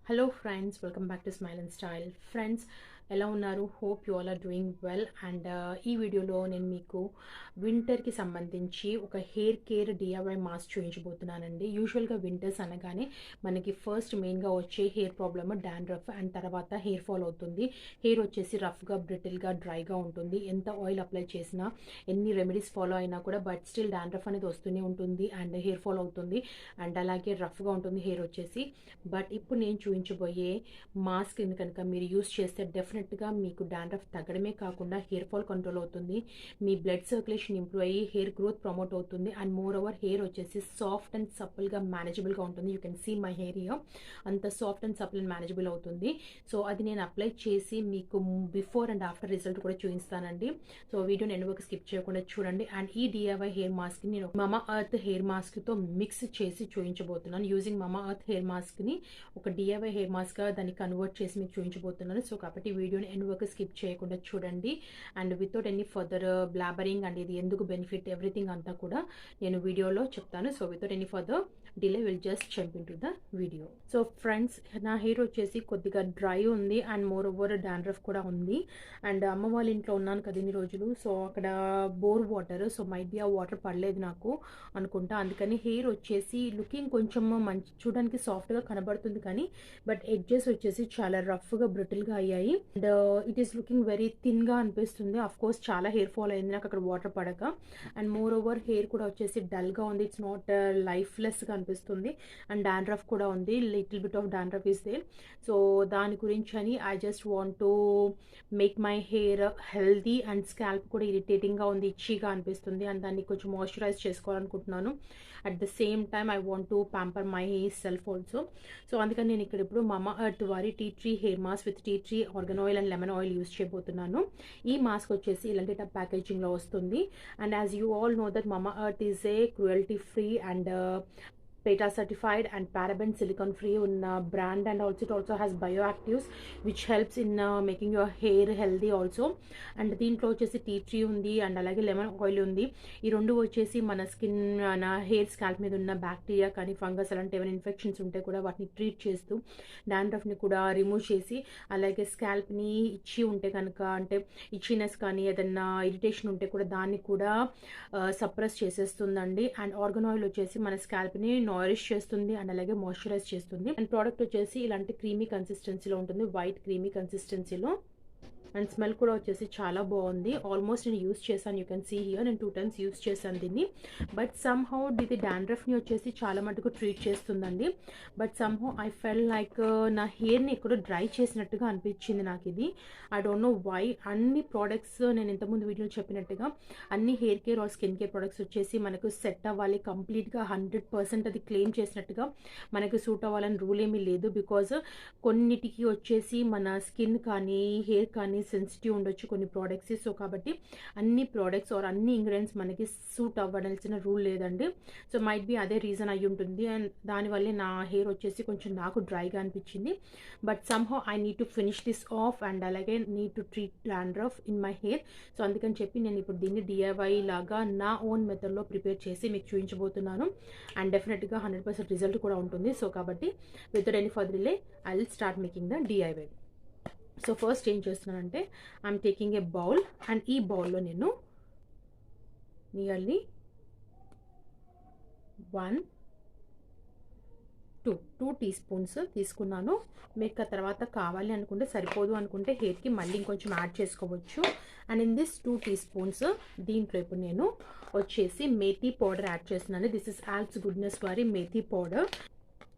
Hello friends, welcome back to Smile and Style. Friends, ఎలా ఉన్నారు? Hope you all are doing well. And ఈ వీడియోలో నేను మీకు వింటర్కి సంబంధించి ఒక హెయిర్ కేర్ డిఐవై మాస్క్ చూపించబోతున్నానండి. యూజువల్గా వింటర్స్ అనగానే మనకి ఫస్ట్ మెయిన్గా వచ్చే హెయిర్ ప్రాబ్లమ్ డాండ్రఫ్, అండ్ తర్వాత హెయిర్ ఫాల్ అవుతుంది. హెయిర్ వచ్చేసి రఫ్గా, బ్రిటిల్గా, డ్రైగా ఉంటుంది. ఎంత ఆయిల్ అప్లై చేసినా, ఎన్ని రెమెడీస్ ఫాలో అయినా కూడా బట్ స్టిల్ డాండ్రఫ్ అనేది వస్తూనే ఉంటుంది అండ్ హెయిర్ ఫాల్ అవుతుంది అండ్ అలాగే రఫ్గా ఉంటుంది హెయిర్ వచ్చేసి. బట్ ఇప్పుడు నేను చూపించబోయే మాస్క్ కనుక మీరు యూస్ చేస్తే డెఫినెట్గా మీకు డాండ్రఫ్ తగ్గడమే కాకుండా హెయిర్ ఫాల్ కంట్రోల్ అవుతుంది, మీ బ్లడ్ సర్క్యులేషన్ ఇంప్రూవ్ అయ్యి హెయిర్ గ్రోత్ ప్రమోట్ అవుతుంది అండ్ మోర్ ఓవర్ హెయిర్ వచ్చేసి సాఫ్ట్ అండ్ సపుల్గా మేనేజబుల్గా ఉంటుంది. You can see my hair here, అంత soft and supple and manageable అవుతుంది. సో అది నేను అప్లై చేసి మీకు బిఫోర్ అండ్ ఆఫ్టర్ రిజల్ట్ కూడా చూపిస్తానండి. సో వీడియోని ఎండ్ వరకు స్కిప్ చేయకుండా చూడండి. అండ్ ఈ డిఐవై హెయిర్ మాస్క్ని నేను మమా ఎర్త్ హెయిర్ మాస్క్తో మిక్స్ చేసి చూపించబోతున్నాను. యూజింగ్ మమా ఎర్త్ హెయిర్ మాస్క్ని ఒక డిఐవై హెయిర్ మాస్క్గా దాన్ని కన్వర్ట్ చేసి మీకు చూపించబోతున్నాను. సో కాబట్టి వీడియోని ఎండ్ వరకు స్కిప్ చేయకుండా చూడండి. And without any further blabbering and ఇది ఎందుకు బెనిఫిట్ ఎవ్రీథింగ్ అంతా కూడా నేను వీడియోలో చెప్తాను. So without any further delay will just jump in to the video. So friends, నా హెయిర్ వచ్చేసి కొద్దిగా డ్రై ఉంది అండ్ మోర్ ఓవర్ డాండ్రఫ్ కూడా ఉంది. అండ్ అమ్మ వాళ్ళ ఇంట్లో ఉన్నాను కదా ఇన్ని రోజులు, సో అక్కడ bore water, so might be ఆ వాటర్ పడలేదు నాకు అనుకుంటా. అందుకని హెయిర్ వచ్చేసి లుకింగ్ కొంచెం మంచి, చూడడానికి సాఫ్ట్గా కనబడుతుంది కానీ బట్ ఎడ్జెస్ వచ్చేసి చాలా రఫ్గా, బ్రిటిల్గా అయ్యాయి and it is looking very థిన్గా అనిపిస్తుంది. అఫ్ కోర్స్ చాలా హెయిర్ ఫాల్ అయింది నాకు అక్కడ వాటర్ పడక. అండ్ మోర్ ఓవర్ హెయిర్ కూడా వచ్చేసి డల్గా ఉంది, ఇట్స్ నాట్ లైఫ్లెస్గా అనిపిస్తుంది అండ్ డాండ్రఫ్ కూడా ఉంది, little bit of dandruff is there. So దాని గురించి అని I just want to make my hair healthy and scalp కూడా ఇరిటేటింగ్గా ఉంది, ఇచ్చీగా అనిపిస్తుంది అండ్ దాన్ని కొంచెం మాయిశ్చరైజ్ చేసుకోవాలనుకుంటున్నాను. At the same time I want to pamper myself also. So అందుకని నేను ఇక్కడ ఇప్పుడు మమా ఎర్త్ వారి tea tree hair mask with tea tree argan oil and lemon oil use చేయబోతున్నాను. ఈ మాస్క్ వచ్చేసి ఇలాంటి టైప్ ప్యాకేజింగ్లో వస్తుంది. And as you all know that Mamaearth is a cruelty free and PETA certified and paraben silicone free brand, and also it also has bioactives which helps in making your hair healthy also. And దీంట్లో వచ్చేసి tea tree ఉంది and అలాగే lemon oil ఉంది. ఈ రెండు వచ్చేసి మన skin, మన హెయిర్ స్కాల్ప్ మీద ఉన్న బ్యాక్టీరియా కానీ ఫంగస్ అలాంటి ఏమైనా ఇన్ఫెక్షన్స్ ఉంటే కూడా వాటిని ట్రీట్ చేస్తూ డాండ్రఫ్ని కూడా రిమూవ్ చేసి, అలాగే స్కాల్ప్ని ఇచ్చి ఉంటే కనుక, అంటే ఇచ్చినెస్ కానీ ఏదన్నా ఇరిటేషన్ ఉంటే కూడా దాన్ని కూడా సప్రెస్ చేసేస్తుందండి. అండ్ ఆర్గన్ ఆయిల్ వచ్చేసి మన స్కాల్ప్ని నారిష్ చేస్తుంది అండ్ అలాగే మాయిశ్చరైజ్ చేస్తుంది. అండ్ ప్రోడక్ట్ వచ్చేసి ఇలాంటి క్రీమీ కన్సిస్టెన్సీలో ఉంటుంది, వైట్ క్రీమీ కన్సిస్టెన్సీలో. అండ్ స్మెల్ కూడా వచ్చేసి చాలా బాగుంది. ఆల్మోస్ట్ నేను యూస్ చేశాను, యూ కెన్ సీ హియర్, నేను 2 times యూస్ చేశాను దీన్ని. బట్ సమ్హౌ ఇది డాండ్రఫ్ని వచ్చేసి చాలా మటుకు ట్రీట్ చేస్తుందండి. But somehow I fell like నా హెయిర్ని ఎక్కడో డ్రై చేసినట్టుగా అనిపించింది నాకు ఇది. I don't know why. అన్ని ప్రోడక్ట్స్ నేను ఇంతకుముందు వీడియోలో చెప్పినట్టుగా అన్ని hair care or skin care products వచ్చేసి మనకు సెట్ అవ్వాలి, కంప్లీట్గా 100% అది క్లెయిమ్ చేసినట్టుగా మనకు సూట్ అవ్వాలని రూల్ ఏమీ లేదు. బికాజ్ కొన్నిటికి వచ్చేసి మన స్కిన్ కానీ హెయిర్ కానీ సెన్సిటివ్ ఉండొచ్చు కొన్ని ప్రోడక్ట్స్. సో కాబట్టి అన్ని ప్రోడక్ట్స్ ఆర్ అన్ని ఇంగ్రీడియంట్స్ మనకి సూట్ అవ్వాల్సిన రూల్ లేదండి. సో మైట్ బి అదే రీజన్ అయ్యి ఉంటుంది అండ్ దానివల్లే నా హెయిర్ వచ్చేసి కొంచెం నాకు డ్రైగా అనిపించింది. But somehow I need to finish this off and అలాగే need to treat dandruff in my hair. So అందుకని చెప్పి నేను ఇప్పుడు దీన్ని డిఐవై లాగా నా ఓన్ మెథడ్లో ప్రిపేర్ చేసి మీకు చూపించబోతున్నాను అండ్ డెఫినెట్గా 100% రిజల్ట్ కూడా ఉంటుంది. సో కాబట్టి without any further delay I will start making the DIY. So first ఏం చేస్తున్నానంటే I'm taking a bowl and ఈ బౌల్లో నేను నియర్లీ 2 teaspoons తీసుకున్నాను. మీకు తర్వాత కావాలి అనుకుంటే, సరిపోదు అనుకుంటే హెయిర్కి మళ్ళీ ఇంకొంచెం యాడ్ చేసుకోవచ్చు. అండ్ ఇన్ దిస్ 2 teaspoons దీంట్లో ఇప్పుడు నేను వచ్చేసి మేథీ పౌడర్ యాడ్ చేస్తున్నాను. దిస్ ఇస్ ఆల్ప్స్ గుడ్నెస్ వారి మేథీ పౌడర్.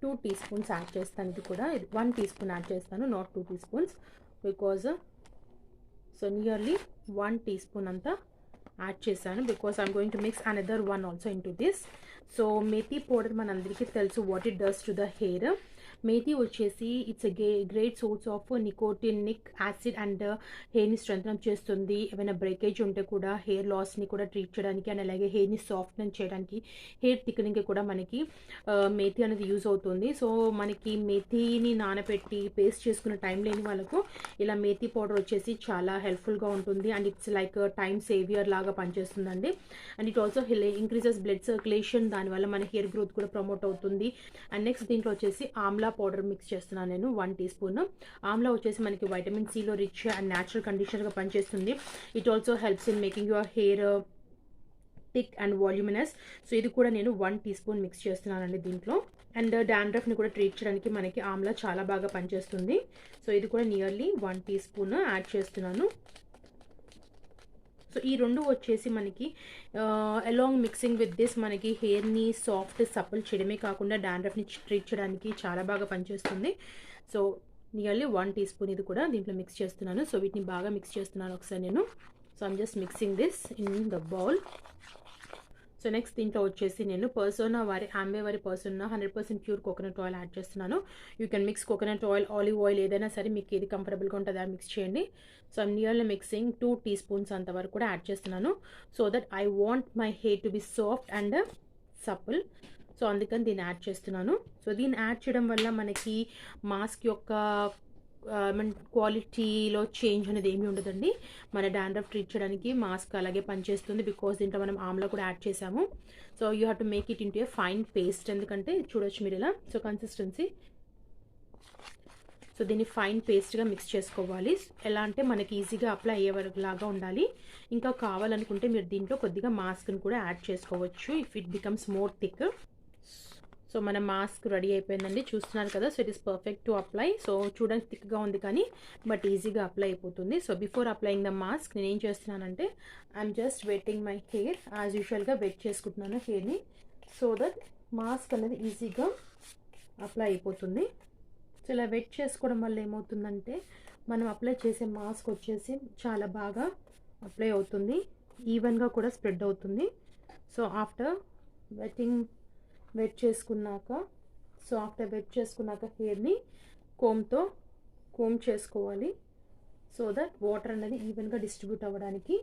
2 teaspoons యాడ్ చేస్తాను. ఇది కూడా 1 teaspoon యాడ్ చేస్తాను, not 2 teaspoons, because so nearly 1 teaspoon అంతా యాడ్ చేశాను because I'm going to mix another 1 also in to this. So methi powder మనందరికీ తెలుసు what it does to the hair. Methi వచ్చేసి it's a great source of nicotinic acid and హెయిర్ని strengthen చేస్తుంది. ఏమైనా breakage ఉంటే కూడా హెయిర్ లాస్ని కూడా ట్రీట్ చేయడానికి అండ్ అలాగే హెయిర్ని సాఫ్ట్నెస్ చేయడానికి, హెయిర్ థిక్నింగ్కి కూడా మనకి మేథీ అనేది యూజ్ అవుతుంది. సో మనకి మేథీని నానబెట్టి పేస్ట్ చేసుకున్న టైం లేని వాళ్ళకు ఇలా మేథీ పౌడర్ వచ్చేసి చాలా హెల్ప్ఫుల్గా ఉంటుంది and it's like time saviour లాగా పనిచేస్తుందండి. And it also increases blood circulation, దానివల్ల మన హెయిర్ గ్రోత్ కూడా ప్రమోట్ అవుతుంది. అండ్ నెక్స్ట్ దీంట్లో వచ్చేసి ఆమ్లా పౌడర్ మిక్స్ చేస్తున్నాను నేను 1 టీ స్పూన్. ఆమ్లా వచ్చేసి మనకి వైటమిన్ సిలో రిచ్ అండ్ న్యాచురల్ కండిషనర్గా పనిచేస్తుంది. It also helps in making your hair thick and voluminous. So ఇది కూడా నేను 1 టీ స్పూన్ మిక్స్ చేస్తున్నానండి దీంట్లో. అండ్ డాండ్రఫ్ని కూడా ట్రీట్ చేయడానికి మనకి ఆమ్లా చాలా బాగా పనిచేస్తుంది. సో ఇది కూడా నియర్లీ 1 టీ స్పూన్ యాడ్ చేస్తున్నాను. సో ఈ రెండు వచ్చేసి మనకి అలాంగ్ మిక్సింగ్ విత్ దిస్ మనకి హెయిర్ని సాఫ్ట్ సప్పుల్ చేయడమే కాకుండా డాండ్రఫ్ని ట్రీట్ చేయడానికి చాలా బాగా పనిచేస్తుంది. సో నియర్లీ 1 టీ స్పూన్ ఇది కూడా దీంట్లో మిక్స్ చేస్తున్నాను. సో వీటిని బాగా మిక్స్ చేస్తున్నాను ఒకసారి నేను. So I'm just mixing this in the bowl. So next దీంట్లో వచ్చేసి నేను పర్సోనా వారి ఆంబే వారి Persona 100% pure coconut oil add చేస్తున్నాను. You can mix coconut oil, olive oil ఏదైనా సరే మీకు ఏది కంఫర్టబుల్గా ఉంటుందో అది మిక్స్ చేయండి. So I'm nearly mixing 2 teaspoons అంతవరకు కూడా యాడ్ చేస్తున్నాను. So that I want my hair to be soft and supple. So అందుకని దీన్ని యాడ్ చేస్తున్నాను. సో దీన్ని యాడ్ చేయడం వల్ల మనకి మాస్క్ యొక్క క్వాలిటీలో చేంజ్ అనేది ఏమీ ఉండదండి. మన డాండ్రఫ్ ట్రీట్ చేయడానికి మాస్క్ అలాగే పనిచేస్తుంది. బికాస్ దీంట్లో మనం ఆమ్లా కూడా యాడ్ చేసాము. So you have to make it into a fine paste. ఎందుకంటే చూడొచ్చు మీరు ఇలా. సో కన్సిస్టెన్సీ, సో దీన్ని ఫైన్ పేస్ట్గా మిక్స్ చేసుకోవాలి. ఎలా అంటే మనకి ఈజీగా అప్లై అయ్యేలాగా ఉండాలి. ఇంకా కావాలనుకుంటే మీరు దీంట్లో కొద్దిగా మాస్క్ని కూడా యాడ్ చేసుకోవచ్చు if it becomes more thick. So మన మాస్క్ రెడీ అయిపోయిందండి, చూస్తున్నారు కదా. So it is perfect to apply. So చూడడానికి థిక్గా ఉంది కానీ బట్ ఈజీగా అప్లై అయిపోతుంది. So before applying the mask నేను ఏం చేస్తున్నానంటే I'm just vetting my hair. As యూజువల్గా వెట్ చేసుకుంటున్నాను హెయిర్ని, సో దట్ మాస్క్ అనేది ఈజీగా అప్లై అయిపోతుంది. సో ఇలా వెట్ చేసుకోవడం వల్ల ఏమవుతుందంటే మనం అప్లై చేసే మాస్క్ వచ్చేసి చాలా బాగా అప్లై అవుతుంది, ఈవెన్గా కూడా స్ప్రెడ్ అవుతుంది. సో ఆఫ్టర్ వెట్ చేసుకున్నాక హెయిర్ని కోమ్ చేసుకోవాలి. సో దట్ వాటర్ అనేది ఈవెన్గా డిస్ట్రిబ్యూట్ అవ్వడానికి.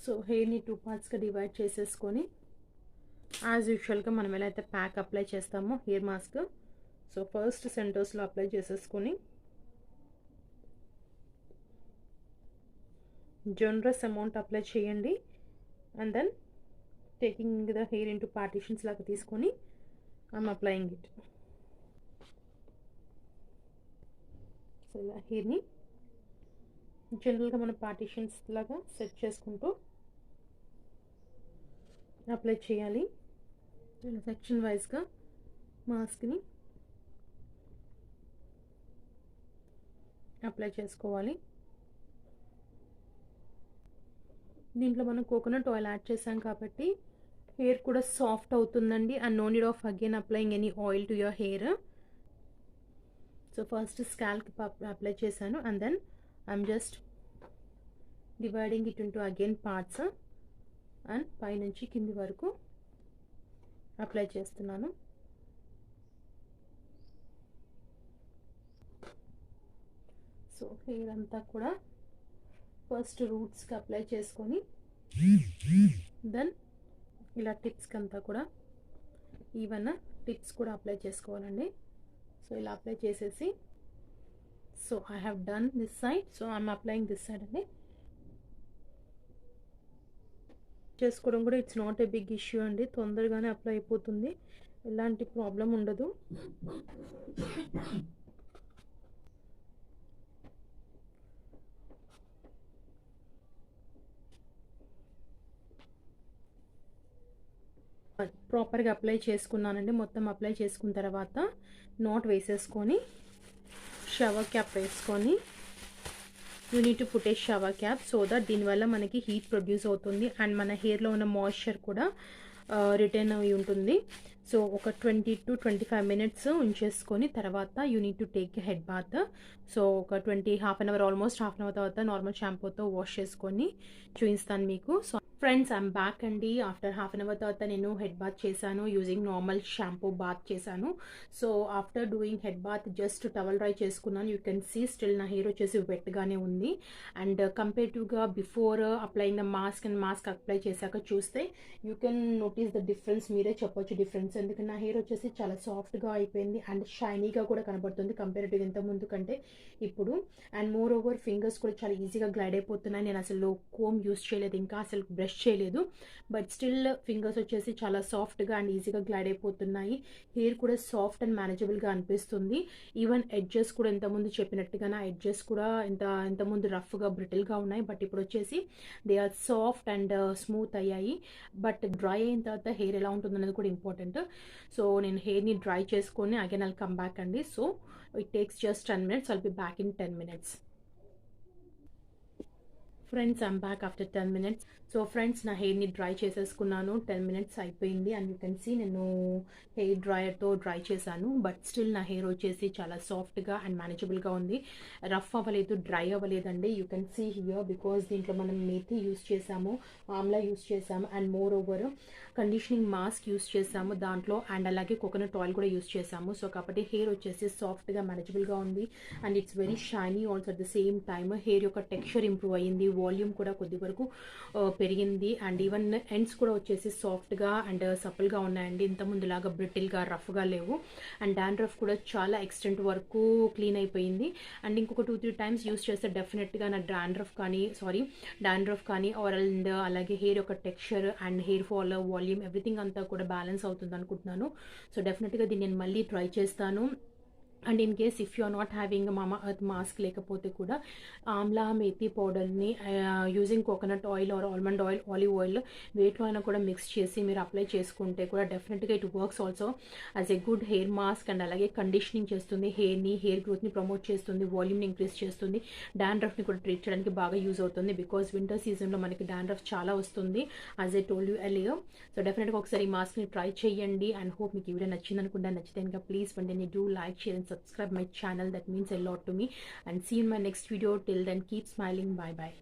సో హెయిర్ని 2 పార్ట్స్గా డివైడ్ చేసేసుకొని యాజ్ యూజువల్గా మనం ఎలా అయితే ప్యాక్ అప్లై చేస్తామో హెయిర్ మాస్క్, సో ఫస్ట్ సెంటర్స్లో అప్లై చేసేసుకొని జనరస్ అమౌంట్ అప్లై చేయండి. And then taking the hair into partitions లాగా తీసుకొని ఐఎమ్ అప్లయింగ్ ఇట్. సో ఇలా హెయిర్ని జనరల్గా మనం పార్టీషన్స్ లాగా సెట్ చేసుకుంటూ అప్లై చేయాలి. ఇలా సెక్షన్ వైజ్గా మాస్క్ని అప్లై చేసుకోవాలి. దీంట్లో మనం కోకోనట్ ఆయిల్ యాడ్ చేసాం కాబట్టి హెయిర్ కూడా సాఫ్ట్ అవుతుందండి. And no need of again applying any oil to your hair. So first స్కాల్ప్కి అప్లై చేశాను and then I'm just dividing it into again parts and పైనుంచి కింది వరకు అప్లై చేస్తున్నాను. సో హెయిర్ అంతా కూడా ఫస్ట్ రూట్స్కి అప్లై చేసుకొని దెన్ ఇలా టిప్స్కి అంతా కూడా ఈవెన్ టిప్స్ కూడా అప్లై చేసుకోవాలండి. సో ఇలా అప్లై చేసేసి so I have done this side. So I'm applying this side అండి. చేసుకోవడం కూడా it's not a big issue అండి, తొందరగానే అప్లై అయిపోతుంది, ఎలాంటి ప్రాబ్లం ఉండదు. ప్రాపర్గా అప్లై చేసుకున్నానండి. మొత్తం అప్లై చేసుకున్న తర్వాత నాట్ వేసేసుకొని షవర్ క్యాప్ వేసుకొని you need to put a shower cap so that దీనివల్ల మనకి హీట్ ప్రొడ్యూస్ అవుతుంది అండ్ మన హెయిర్లో ఉన్న మాయిశ్చర్ కూడా రిటైన్ అయి ఉంటుంది. సో ఒక 20 to 25 minutes ఉంచేసుకొని తర్వాత you need to take head bath. So ఒక half an hour almost half an hour తర్వాత నార్మల్ షాంపూతో వాష్ చేసుకొని చూపిస్తాను మీకు. సో ఫ్రెండ్స్ ఐఎమ్ బ్యాక్ అండి. ఆఫ్టర్ హాఫ్ అన్ అవర్ తర్వాత నేను హెడ్ బాత్ చేశాను, యూజింగ్ నార్మల్ షాంపూ బాత్ చేశాను. So after doing head bath just towel dry చేసుకున్నాను. యూ కెన్ సీ స్టిల్ నా హెయిర్ వచ్చేసి వెట్గానే ఉంది. అండ్ కంపేటివ్గా before applying the mask and mask apply చేశాక చూస్తే you can notice the difference. మీరే చెప్పొచ్చు డిఫరెన్స్, ఎందుకంటే నా హెయిర్ వచ్చేసి చాలా సాఫ్ట్గా అయిపోయింది అండ్ షైనీగా కూడా కనబడుతుంది కంపేరిటివ్ ఇంత ముందు కంటే ఇప్పుడు. అండ్ మోర్ ఓవర్ ఫింగర్స్ కూడా చాలా ఈజీగా గ్లైడ్ అయిపోతున్నాయి. నేను అసలు కోమ్ యూస్ చేయలేదు, ఇంకా అసలు బ్రష్ చేయలేదు. బట్ స్టిల్ ఫింగర్స్ వచ్చేసి చాలా సాఫ్ట్గా అండ్ ఈజీగా గ్లైడ్ అయిపోతున్నాయి. హెయిర్ కూడా సాఫ్ట్ అండ్ మేనేజబుల్గా అనిపిస్తుంది. ఈవెన్ ఎడ్జెస్ కూడా ఇంతకుముందు చెప్పినట్టుగా నా ఎడ్జెస్ కూడా ఇంతకుముందు రఫ్గా బ్రిటిల్గా ఉన్నాయి. బట్ ఇప్పుడు వచ్చేసి they are soft and smooth అయ్యాయి. బట్ డ్రై అయిన తర్వాత హెయిర్ ఎలా ఉంటుంది అనేది కూడా ఇంపార్టెంట్. సో నేను హెయిర్ని డ్రై చేసుకొని అగైన్ ఐల్ కమ్ బ్యాక్ అండి. So it takes just 10 minutes. I'll be back in 10 minutes. Friends I'm back after 10 minutes. So friends నా హెయిర్ని డ్రై చేసేసుకున్నాను. 10 minutes అయిపోయింది అండ్ యూ కెన్ సీ నేను హెయిర్ డ్రైయర్తో డ్రై చేశాను. బట్ స్టిల్ నా hair వచ్చేసి చాలా సాఫ్ట్గా అండ్ మేనేజబుల్గా ఉంది. రఫ్ అవ్వలేదు, డ్రై అవ్వలేదండి. You can see here because దీంట్లో మనం మేథి యూస్ చేసాము, ఆమ్లా యూస్ చేసాము and more over conditioning mask use చేసాము దాంట్లో అండ్ అలాగే కోకోనట్ ఆయిల్ కూడా యూస్ చేసాము. సో కాబట్టి హెయిర్ వచ్చేసి సాఫ్ట్గా మేనేజబుల్గా ఉంది and it's very shiny also at the same time. Hair యొక్క టెక్స్చర్ ఇంప్రూవ్ అయ్యింది, వాల్యూమ్ కూడా కొద్ది వరకు పెరిగింది అండ్ ఈవెన్ ఎండ్స్ కూడా వచ్చేసి సాఫ్ట్గా అండ్ సపుల్గా ఉన్నాయండి. ఇంతకుముందులాగా బ్రిటిల్గా రఫ్గా లేవు అండ్ డాండ్రఫ్ కూడా చాలా ఎక్స్టెంట్ వరకు క్లీన్ అయిపోయింది. అండ్ ఇంకొక 2-3 times యూస్ చేస్తే డెఫినెట్గా నా డాండ్రఫ్ కానీ ఆర్ అండ్ అలాగే హెయిర్ యొక్క texture and hair fall, volume everything అంతా కూడా బ్యాలెన్స్ అవుతుంది అనుకుంటున్నాను. సో డెఫినెట్గా దీన్ని నేను మళ్ళీ ట్రై చేస్తాను. And in case if you are not having Mamaearth mask లేకపోతే కూడా ఆమ్లా మేథీ పౌడర్ని using coconut oil or almond oil, olive oil వేట్లో అయినా కూడా మిక్స్ చేసి మీరు అప్లై చేసుకుంటే కూడా డెఫినెట్గా it works also as a good hair mask and అలాగే కండిషనింగ్ చేస్తుంది, హెయిర్ గ్రోత్ని ప్రమోట్ చేస్తుంది, వాల్యూమ్ని ఇంక్రీజ్ చేస్తుంది, డాండ్రఫ్ని కూడా ట్రీట్ చేయడానికి బాగా యూజ్ అవుతుంది. బికాస్ వింటర్ సీజన్లో మనకి డాండ్రఫ్ చాలా వస్తుంది as I told you earlier. So డెఫినెట్గా ఒకసారి ఈ మాస్క్ని ట్రై చేయండి అండ్ హోప్ మీకు ఈ వీడియో నచ్చింది అనుకుంటా. నచ్చితే ఇంకా ప్లీజ్ వెంటనే do like, share and subscribe my channel. That means a lot to me and see you in my next video. Till then, keep smiling. Bye bye.